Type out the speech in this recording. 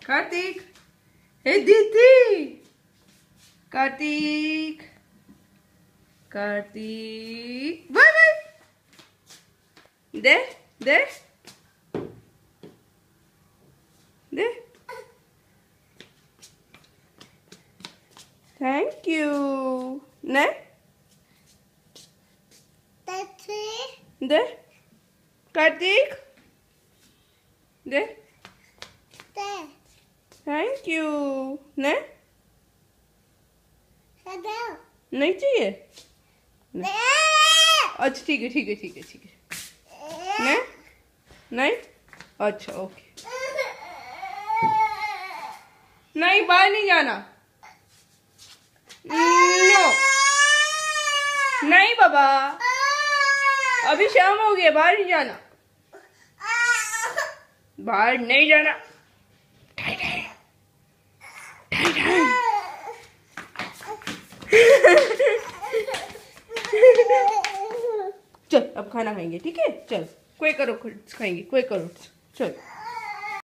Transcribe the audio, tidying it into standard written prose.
कार्तिक, हे दीदी, Kartik, Kartik, bye bye. दे दे दे। Thank you. ने दे कार्तिक, दे। Thank you. ने नहीं चाहिए? अच्छा ठीक है ठीक है ठीक है ठीक है। नहीं नहीं, अच्छा ओके। नहीं, बाहर नहीं जाना। नो नहीं बाबा, अभी शाम हो गया, बाहर नहीं जाना, बाहर नहीं जाना। चल अब खाना खाएंगे, ठीक है? चल कोई करो खाएंगे, कोई करो, चल।